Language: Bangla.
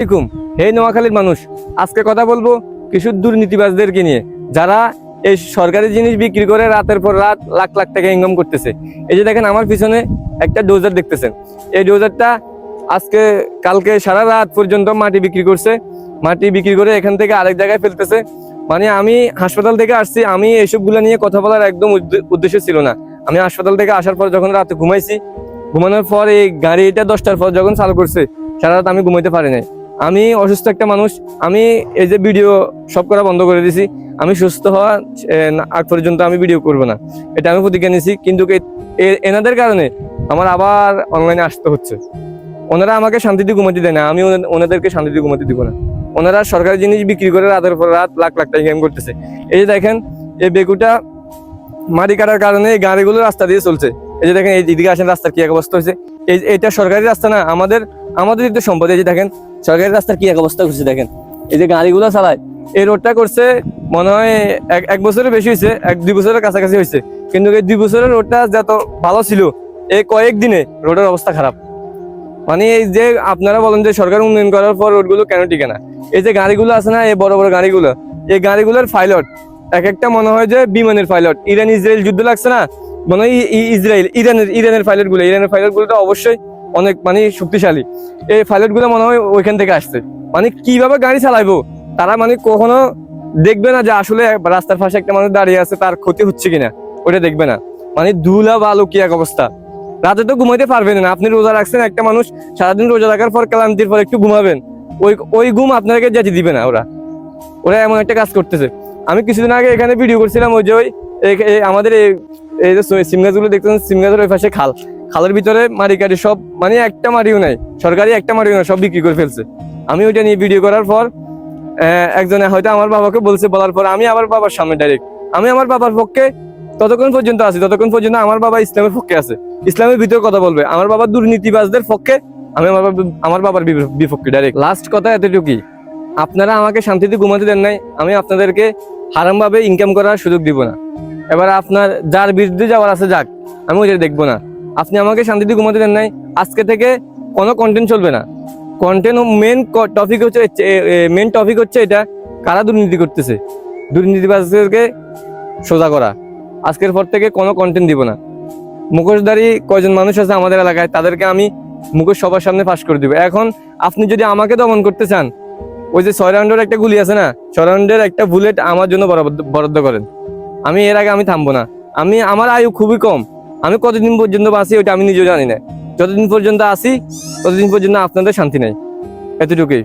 আসসালামু আলাইকুম। হে নোয়াখালীর মানুষ, আজকে কথা বলবো কিছু দুর্নীতিবাজদেরকে নিয়ে, যারা এই সরকারি জিনিস বিক্রি করে রাতের পর রাত লাখ লাখ টাকা ইনকাম করতেছে। এই যে দেখেন আমার পিছনে একটা ডোজার দেখতেছেন, এই ডোজারটা আজকে কালকে সারা রাত পর্যন্ত মাটি বিক্রি করছে। মাটি বিক্রি করে এখান থেকে আরেক জায়গায় ফেলতেছে। মানে আমি হাসপাতাল থেকে আসছি, আমি এইসবগুলো নিয়ে কথা বলার একদম উদ্দেশ্য ছিল না। আমি হাসপাতাল থেকে আসার পর যখন রাতে ঘুমাইছি, ঘুমানোর পর এই গাড়িটা 10টার পর যখন চালু করছে, সারা রাত আমি ঘুমাইতে পারি নাই। আমি অসুস্থ একটা মানুষ, আমি এই যে ভিডিও সব করা বন্ধ করে দিছি। আমি সুস্থ হওয়া আগ পর্যন্ত আমি ভিডিও করব না, এটা আমি প্রতিজ্ঞা নিছি। কিন্তু এনাদের কারণে আমার আবার অনলাইনে আসতে হচ্ছে। ওনারা আমাকে শান্তিতে ঘুমাতে দেয় না, আমি ওনাদেরকে শান্তিতে ঘুমাতে দিব না। ওনারা সরকারি জিনিস বিক্রি করে রাতের পর রাত লাখ লাখ টাকা ইনকাম করতেছে। এই যে দেখেন এই বেগুটা মাটি কাটার কারণে এই গাড়িগুলো রাস্তা দিয়ে চলছে। এই যে দেখেন এইদিকে আসেন, রাস্তার কি এক অবস্থা হয়েছে। এটা সরকারি রাস্তা না, আমাদের তো সম্পদ। এই যে দেখেন সরকারি রাস্তার কি এক অবস্থা করছে। দেখেন এই যে গাড়িগুলো চালায়, এই রোডটা করছে মনে হয় এক বছরের বেশি হয়েছে, 1-2 বছরের কাছাকাছি হয়েছে। কিন্তু এই 2 বছরের রোডটা যত ভালো ছিল, এই কয়েকদিনে রোডের অবস্থা খারাপ। মানে এই যে আপনারা বলেন যে সরকার উন্নয়ন করার পর রোডগুলো কেন টিকে না, এই যে গাড়িগুলো আছে না, এই বড় বড় গাড়িগুলো, এই গাড়িগুলোর পাইলট এক একটা মনে হয় যে বিমানের পাইলট। ইরান ইসরায়েল যুদ্ধ লাগছে না, মনে হয় ইরানের পাইলট গুলো তো অবশ্যই অনেক মানে শক্তিশালী। এই পাইলট গুলো মনে হয় ওইখান থেকে আসছে। মানে কিভাবে গাড়ি চালাইবো তারা, মানে কখনো দেখবে না যে আসলে রাস্তার পাশে একটা মানুষ দাঁড়িয়ে আছে, তার ক্ষতি হচ্ছে কিনা ওটা দেখবে না। মানে ধুলা বালু কি এক অবস্থা। রাতে তো ঘুমাইতে পারবেন না, আপনি রোজা রাখছেন, একটা মানুষ সারাদিন রোজা রাখার পর ক্লান্তির পর একটু ঘুমাবেন, ওই ঘুম আপনাকে যেতে দিবে না। ওরা এমন একটা কাজ করতেছে। আমি কিছুদিন আগে এখানে ভিডিও করছিলাম, ওই যে আমাদের এই যে সিম গাছগুলো দেখতেছেন, সিম গাছের ওই পাশে খালের ভিতরে মাটি কাটি সব, মানে একটা মাটিও নাই, সরকারি একটা মাটিও নাই, সব বিক্রি করে ফেলছে। আমি ওইটা নিয়ে ভিডিও করার পর একজনে হয়তো আমার বাবাকে বলার পর আমি আমার বাবার সামনে ডাইরেক্ট, আমি আমার বাবার পক্ষে ততক্ষণ পর্যন্ত আছি, ততক্ষণ পর্যন্ত আমার বাবা ইসলামের পক্ষে আছে, ইসলামের ভিতরে কথা বলবে। আমার বাবা দুর্নীতিবাজদের পক্ষে, আমি আমার বাবার বিপক্ষে ডাইরেক্ট। লাস্ট কথা এতটুকুই, আপনারা আমাকে শান্তিতে ঘুমাতে দেন নাই, আমি আপনাদেরকে হারামভাবে ইনকাম করার সুযোগ দিব না। এবার আপনার যার বিরুদ্ধে যাওয়ার আছে যাক, আমি ওইটা দেখবো না। আপনি আমাকে শান্তিতে ঘুমাতে দেন নাই, আজকে থেকে কোনো কন্টেন্ট চলবে না। কন্টেন্ট মেন টপিক হচ্ছে এটা, কারা দুর্নীতি করতেছে, দুর্নীতিবাজদেরকে সোজা করা। আজকের পর থেকে কোনো কন্টেন্ট দিব না। মুখোশধারী কয়জন মানুষ আছে আমাদের এলাকায়, তাদেরকে আমি মুখোশ সবার সামনে ফাঁস করে দিব। এখন আপনি যদি আমাকে দমন করতে চান, ওই যে 6 রাউন্ডের একটা গুলি আছে না, 6 রাউন্ডের একটা বুলেট আমার জন্য বরাদ্দ করেন। আমি এর আগে আমি থামবো না। আমার আয়ু খুবই কম, আমি কতদিন পর্যন্ত বাঁচি ওইটা আমি নিজেও জানি না। যতদিন পর্যন্ত আসি ততদিন পর্যন্ত আপনাদের শান্তি নেই, এতটুকুই।